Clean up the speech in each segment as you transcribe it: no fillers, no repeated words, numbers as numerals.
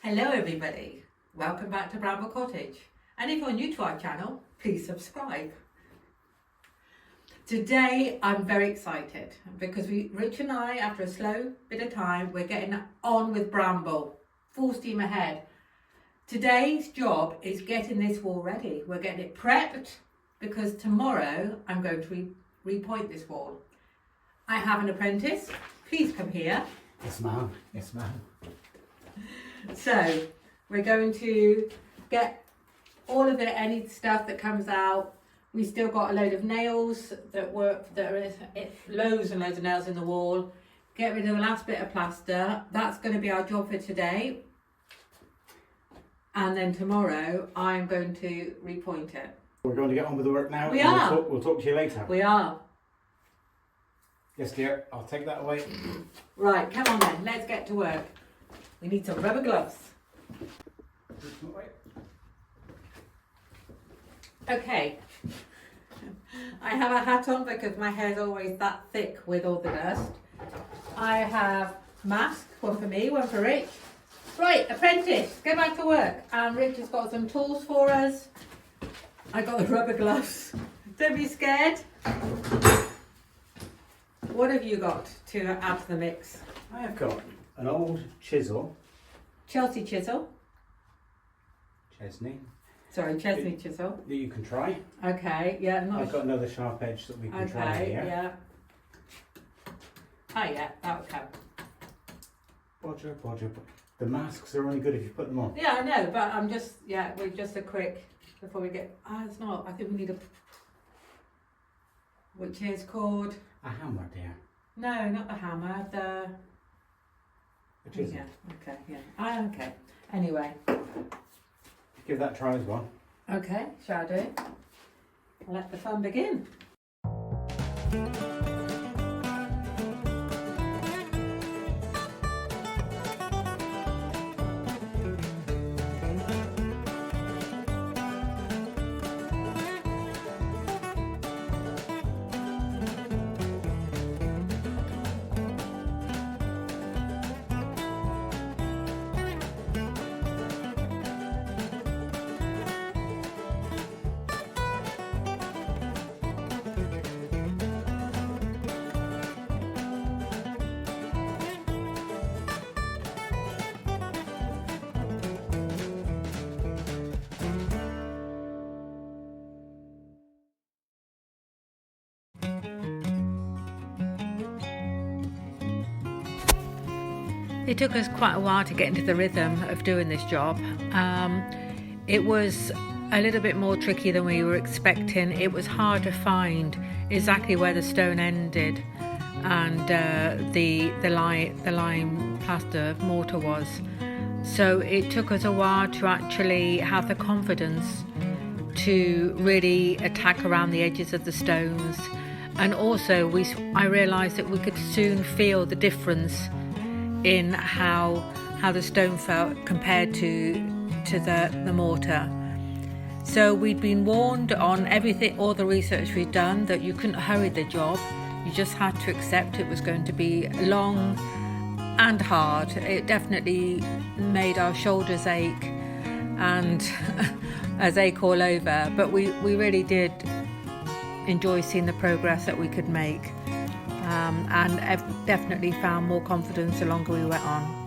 Hello everybody, welcome back to Bramble Cottage, and if you're new to our channel, please subscribe. Today I'm very excited because Rich and I, after a slow bit of time, we're getting on with Bramble, full steam ahead. Today's job is getting this wall ready. We're getting it prepped because tomorrow I'm going to repoint this wall. I have an apprentice, please come here. Yes ma'am, yes ma'am. So we're going to get all of it, any stuff that comes out. We still got a load of nails there is loads and loads of nails in the wall. Get rid of the last bit of plaster. That's going to be our job for today. And then tomorrow I'm going to repoint it. We're going to get on with the work now. We are. We'll talk to you later. We are. Yes dear, I'll take that away. Right, come on then, let's get to work. We need some rubber gloves. Okay. I have a hat on because my hair's always that thick with all the dust. I have mask, one for me, one for Rich. Right, apprentice, go back to work. And Rich has got some tools for us. I got the rubber gloves. Don't be scared. What have you got to add to the mix? I have got an old chisel. Chelsea chisel. Chesney. Sorry, Chesney chisel. That you can try. Okay, yeah. I've got another sharp edge that we can try Okay, here. yeah. Oh yeah, that would count. Bodger. The masks are only good if you put them on. Yeah, I know, but I'm just, we're just a quick, before we get, it's not, I think we need a, which is called, A hammer, dear. no, not the hammer, the, A chisel. yeah, okay, yeah, okay. Anyway, Give that a try as well. okay, shall I do? Let the fun begin. It took us quite a while to get into the rhythm of doing this job. It was a little bit more tricky than we were expecting. It was hard to find exactly where the stone ended and the lime plaster mortar was. So it took us a while to actually have the confidence to really attack around the edges of the stones. And also I realised that we could soon feel the difference in how the stone felt compared to the mortar. So we'd been warned on everything, all the research we'd done, that you couldn't hurry the job. You just had to accept it was going to be long and hard. It definitely made our shoulders ache and as ache all over, but we really did enjoy seeing the progress that we could make. And I've definitely found more confidence the longer we went on.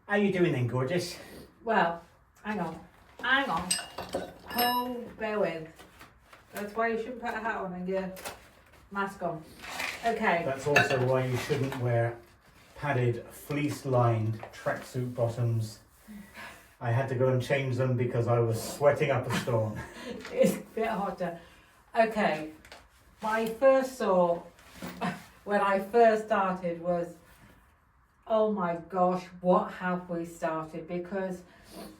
How you doing then, gorgeous? Well, hang on. Oh, bear with. That's why you shouldn't put a hat on and your mask on. Okay. That's also why you shouldn't wear padded, fleece-lined tracksuit bottoms. I had to go and change them because I was sweating up a storm. It's a bit hotter. Okay. My first thought when I first started was, Oh my gosh, what have we started? Because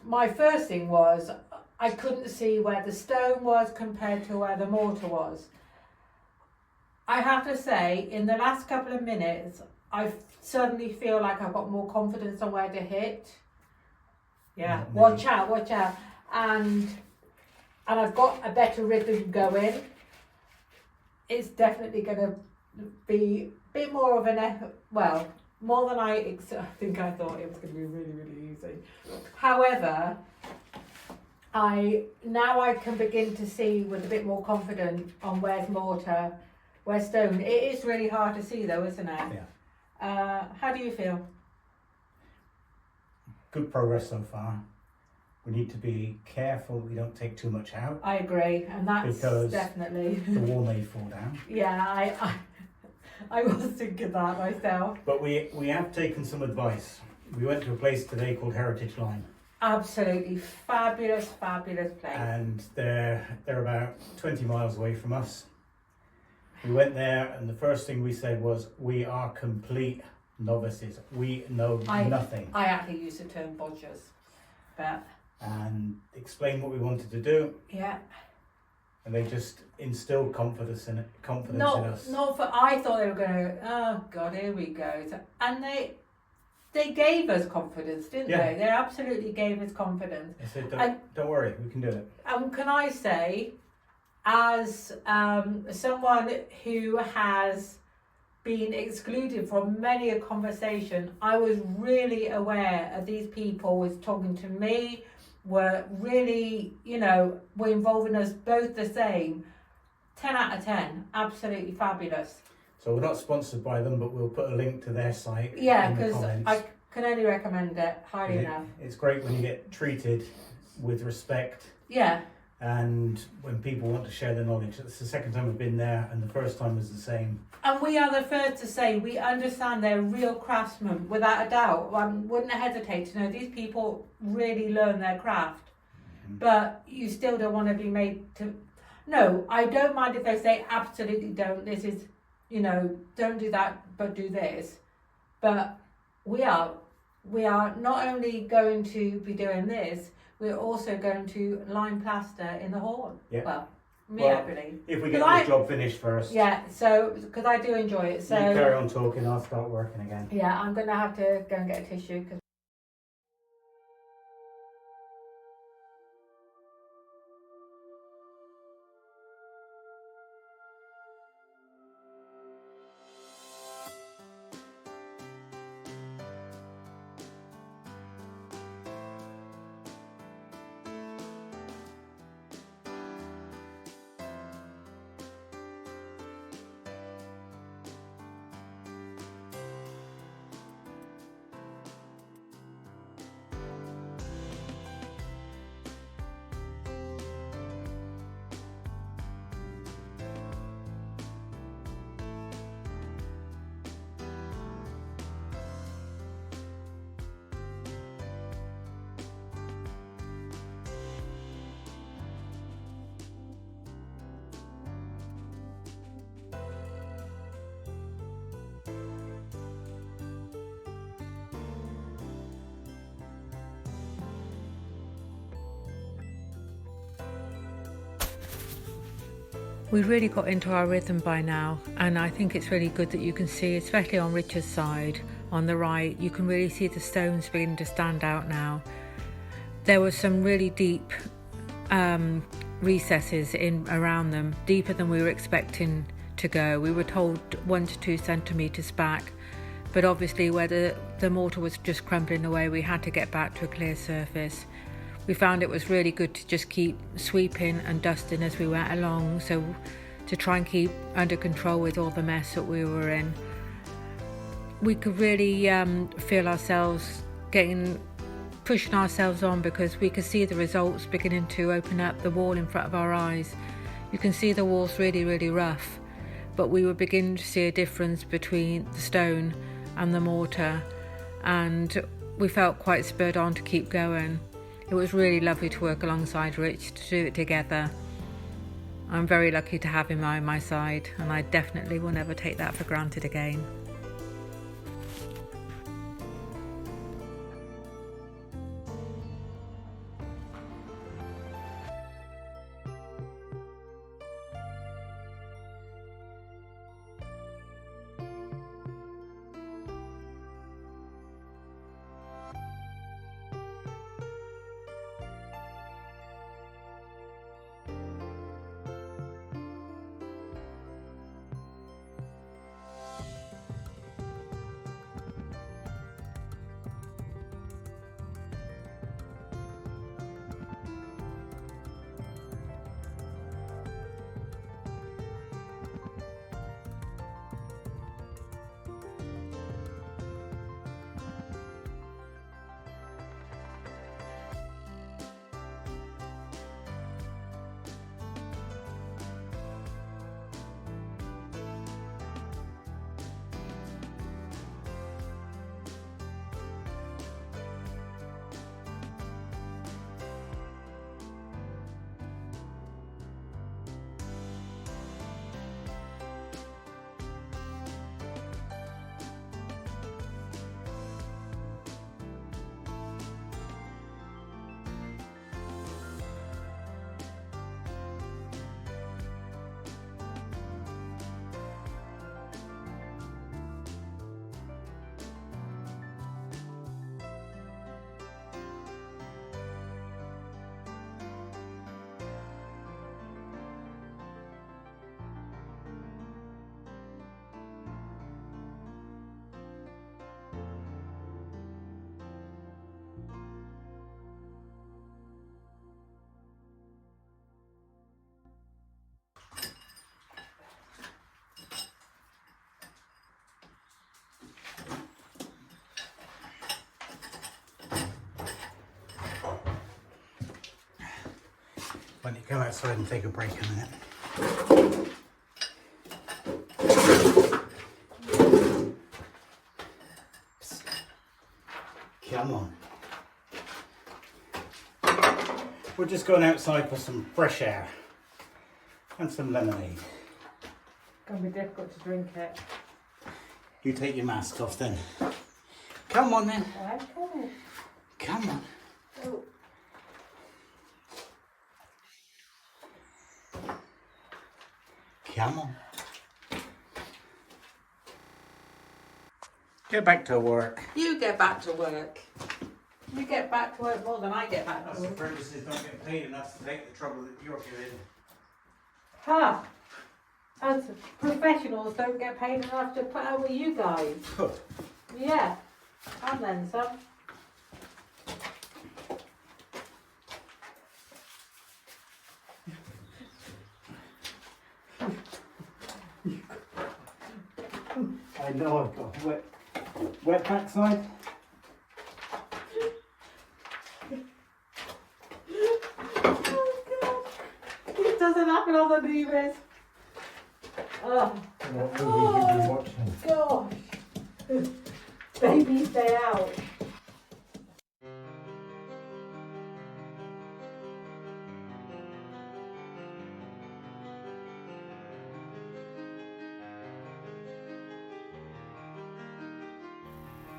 my first thing was I couldn't see where the stone was compared to where the mortar was. I have to say, in the last couple of minutes, I suddenly feel like I've got more confidence on where to hit. Yeah, Not me. watch out. And I've got a better rhythm going. It's definitely going to be a bit more of an effort, well, more than I think I thought it was going to be really, really easy. However, I can begin to see with a bit more confidence on where's mortar, where's stone. It is really hard to see though, isn't it? Yeah. How do you feel? Good progress so far. We need to be careful we don't take too much out. I agree, and that's Because definitely. The wall may fall down. Yeah, I was thinking that myself. But we have taken some advice. We went to a place today called Heritage Lime. Absolutely fabulous place. And they're about 20 miles away from us. We went there and the first thing we said was, we are complete novices. We know nothing. I actually use the term bodgers, but... And explained what we wanted to do. Yeah. And they just instilled confidence in us. I thought they were going to, oh God, here we go. And they gave us confidence, didn't they? They absolutely gave us confidence. They said, don't worry, we can do it. And can I say, as someone who has been excluded from many a conversation, I was really aware of these people was talking to me, were really, were involving us both the same. 10 out of 10, absolutely fabulous. So we're not sponsored by them, but we'll put a link to their site. Yeah, because I can only recommend it highly enough. It's great when you get treated with respect. Yeah. And when people want to share their knowledge. It's the second time we've been there, and the first time was the same. And we are the first to say we understand they're real craftsmen, without a doubt. I wouldn't hesitate to know these people really learn their craft. Mm-hmm. But you still don't want to be made to... No, I don't mind if they say absolutely don't. This is, don't do that, but do this. But we are not only going to be doing this, we're also going to lime plaster in the hall. Yeah. Well, I believe. If we get this job finished first. Yeah, so, because I do enjoy it. So you carry on talking, I'll start working again. Yeah, I'm going to have to go and get a tissue. We've really got into our rhythm by now, and I think it's really good that you can see, especially on Richard's side, on the right, you can really see the stones beginning to stand out now. There were some really deep recesses in around them, deeper than we were expecting to go. We were told 1 to 2 centimetres back, but obviously where the mortar was just crumbling away, we had to get back to a clear surface. We found it was really good to just keep sweeping and dusting as we went along, so to try and keep under control with all the mess that we were in. We could really feel ourselves pushing ourselves on, because we could see the results beginning to open up the wall in front of our eyes. You can see the wall's really, really rough, but we were beginning to see a difference between the stone and the mortar, and we felt quite spurred on to keep going. It was really lovely to work alongside Rich, to do it together. I'm very lucky to have him by my side, and I definitely will never take that for granted again. Why don't you come outside and take a break a minute? Come on. We're just going outside for some fresh air and some lemonade. It's going to be difficult to drink it. You take your mask off then. Come on then. Okay. Come on. Oh. Come on. Get back to work. You get back to work. You get back to work more than I get back to Us work. apprentices don't get paid enough to take the trouble that you're giving. Ha! Us professionals don't get paid enough to put out with you guys. Yeah. And then some. I know I've got wet backside. It doesn't happen on the movies. Oh, What movie have you been watching? gosh. Baby's Day Out.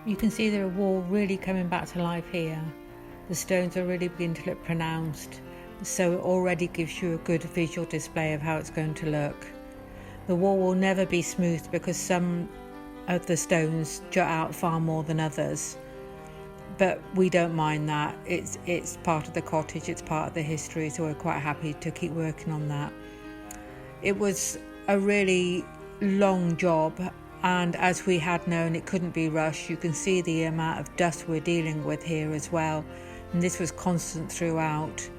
You can see the wall really coming back to life here. The stones are really beginning to look pronounced, so it already gives you a good visual display of how it's going to look. The wall will never be smooth because some of the stones jut out far more than others, but we don't mind that. It's part of the cottage, it's part of the history, so we're quite happy to keep working on that. It was a really long job, and as we had known, it couldn't be rushed. You can see the amount of dust we're dealing with here as well, and this was constant throughout.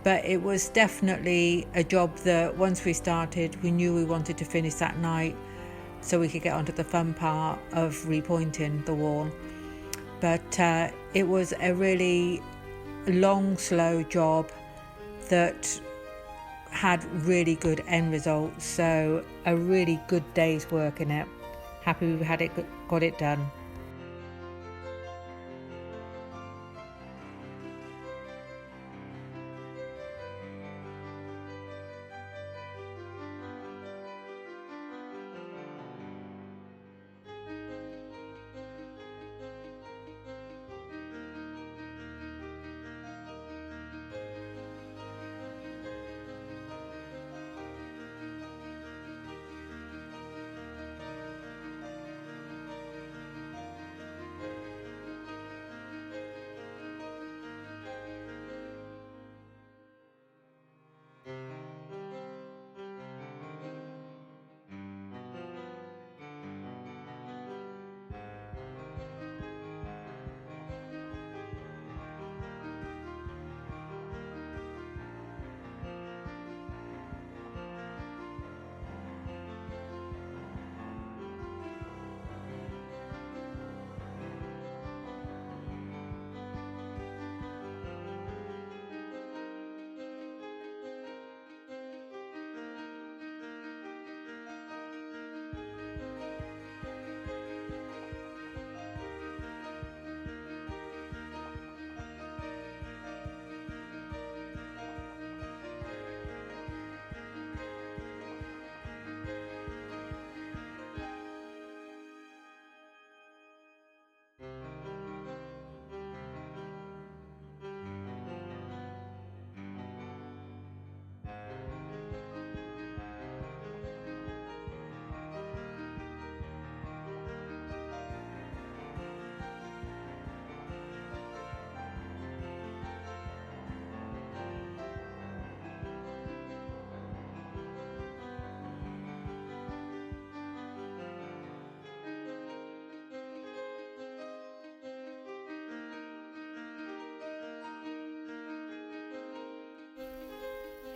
But it was definitely a job that once we started, we knew we wanted to finish that night so we could get onto the fun part of repointing the wall. But it was a really long, slow job that had really good end results. So a really good day's work in it. Happy we got it done.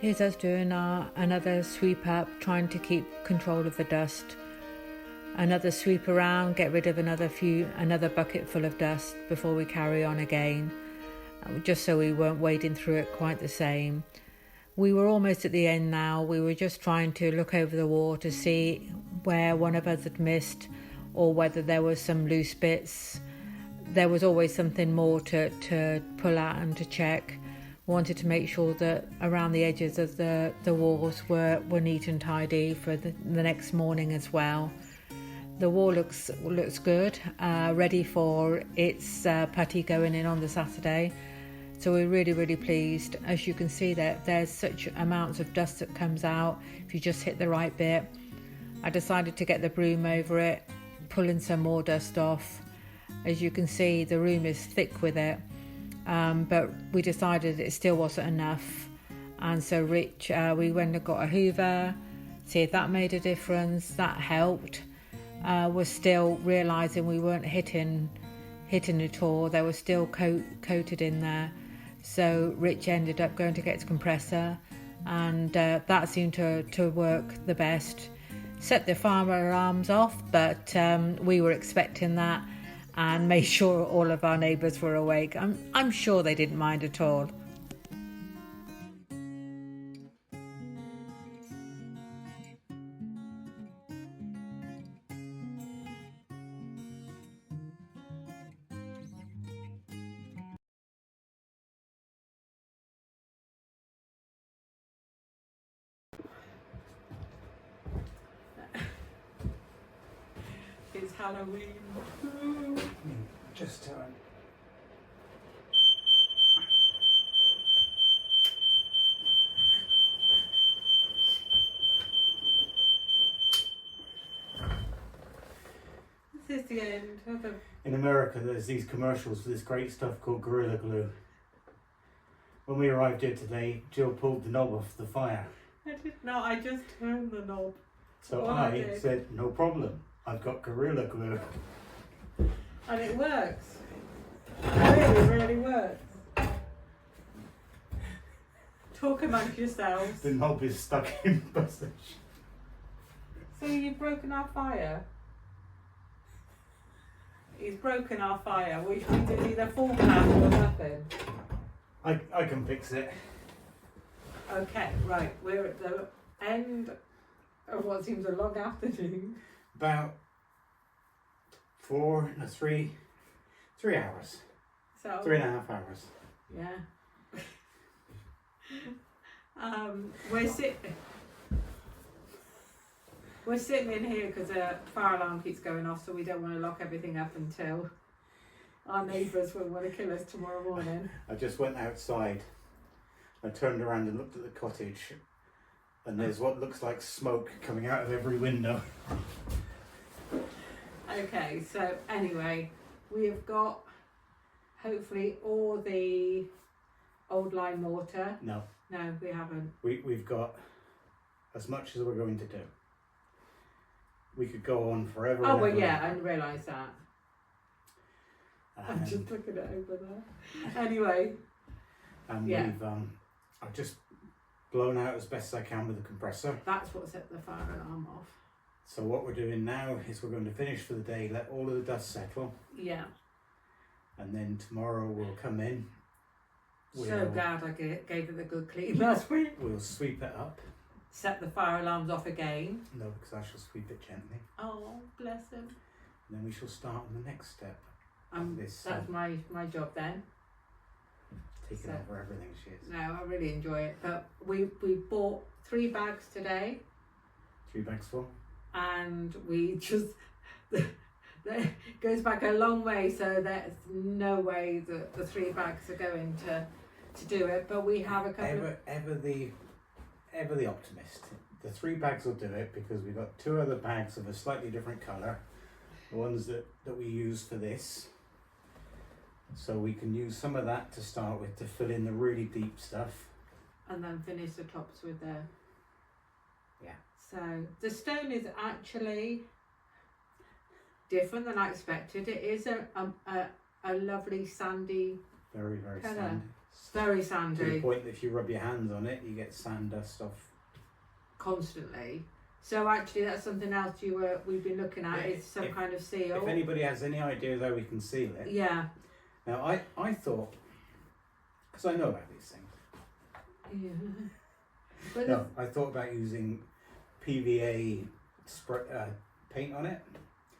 Here's us doing another sweep up, trying to keep control of the dust. Another sweep around, get rid of another bucket full of dust before we carry on again, just so we weren't wading through it quite the same. We were almost at the end now. We were just trying to look over the wall to see where one of us had missed or whether there was some loose bits. There was always something more to pull out and to check. Wanted to make sure that around the edges of the walls were neat and tidy for the next morning as well. The wall looks good, ready for its putty going in on the Saturday. So we're really pleased. As you can see, there's such amounts of dust that comes out if you just hit the right bit. I decided to get the broom over it, pulling some more dust off. As you can see, the room is thick with it, but we decided it still wasn't enough. And so Rich, we went and got a hoover, see if that made a difference. That helped. We're still realising we weren't hitting it all. There was still coated in there. So Rich ended up going to get his compressor, and that seemed to work the best. Set the fire alarms off, but we were expecting that, and made sure all of our neighbours were awake. I'm sure they didn't mind at all. It's Halloween. Just time. This is the end of the... In America, there's these commercials for this great stuff called Gorilla Glue. When we arrived here today, Jill pulled the knob off the fire. I did not, I just turned the knob. So Well, I did. said, no problem, I've got Gorilla Glue. And it works. It really works. Talk amongst yourselves. The knob is stuck in position. So you've broken our fire? He's broken our fire. We did either full blast or nothing. I can fix it. Okay, right. We're at the end of what seems a long afternoon. About 3 hours. So 3.5 hours. yeah. We're sitting in here because the fire alarm keeps going off, so we don't want to lock everything up until our neighbours will want to kill us tomorrow morning. I just went outside. I turned around and looked at the cottage, and there's what looks like smoke coming out of every window. Okay, so anyway, we have got hopefully all the old line mortar. No, we haven't. we've got as much as we're going to do. We could go on forever. Oh, and well, ever. yeah, I realise that. I'm And, just looking at over there. Anyway, and yeah. I've just blown out as best as I can with the compressor. that's what set the fire alarm off. So what we're doing now is we're going to finish for the day, let all of the dust settle, Yeah. and then tomorrow we'll come in. So glad I gave it a good clean last week. We'll sweep it up. Set the fire alarms off again. No, because I shall sweep it gently. Oh, bless him. And then we shall start on the next step. This That's my job then. taking so- over everything she is. No, I really enjoy it. But we bought 3 bags today, 3 bags full. and we just that goes back a long way. So there's no way that the 3 bags are going to do it. But we have a couple of... Ever the optimist. The 3 bags will do it because we've got 2 other bags of a slightly different colour. The ones that we use for this. So we can use some of that to start with to fill in the really deep stuff. and then finish the tops with the... Yeah. So the stone is actually different than I expected. It is a lovely sandy, Very, very Colour. sandy. very To the sandy, point that if you rub your hands on it, you get sand dust off. constantly. So actually that's something else we've been looking at, Yeah, is some if- kind of seal. If anybody has any idea how we can seal it. Yeah. Now I thought, because I know about these things, Yeah. But No, I thought about using PVA paint on it.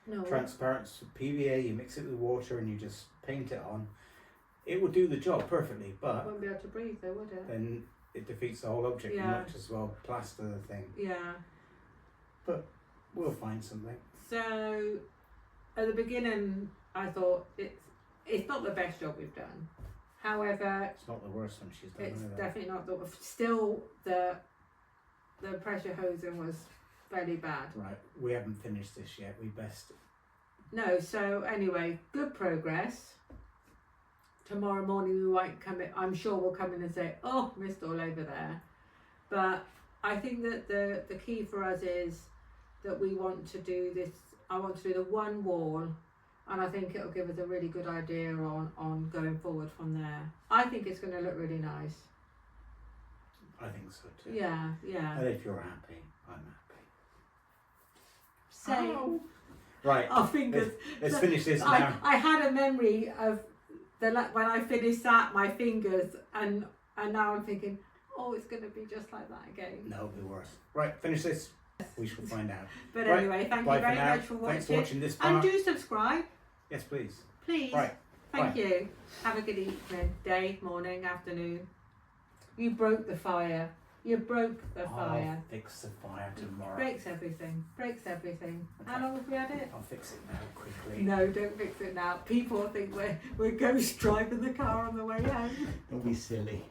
no. Transparent PVA, you mix it with water and you just paint it on. It will do the job perfectly, but Won't be able to breathe though, would it? then it defeats the whole object. You Yeah. might as well plaster the thing. Yeah. But we'll find something. So at the beginning, I thought it's not the best job we've done. However, It's not the worst one she's done. it's either. definitely not the still the pressure hosing was fairly bad. Right, we haven't finished this yet. We best. No, so anyway, good progress. Tomorrow morning we might come in, I'm sure we'll come in and say, oh, missed all over there. But I think that the key for us is that we want to do this, I want to do the one wall, and I think it'll give us a really good idea on going forward from there. I think it's going to look really nice. I think so too. Yeah, yeah. And if you're happy, I'm happy. Same. Ow. Right. Our fingers. Let's finish this now. I had a memory of when I finished that, my fingers, and now I'm thinking, oh, it's going to be just like that again. No, it'll be worse. Right, finish this. We shall find out. But Right, anyway, thank bye you very for now. much for watching. Thanks for watching this part. And do subscribe, Yes, please. please. Right. Thank bye. you. Have a good evening, day, morning, afternoon. You broke the fire. You broke the fire. I'll fix the fire tomorrow. Breaks everything. Breaks everything. Okay. How long have we had it? I'll fix it now quickly. No, don't fix it now. People think we're ghost driving the car on the way home. Don't be silly.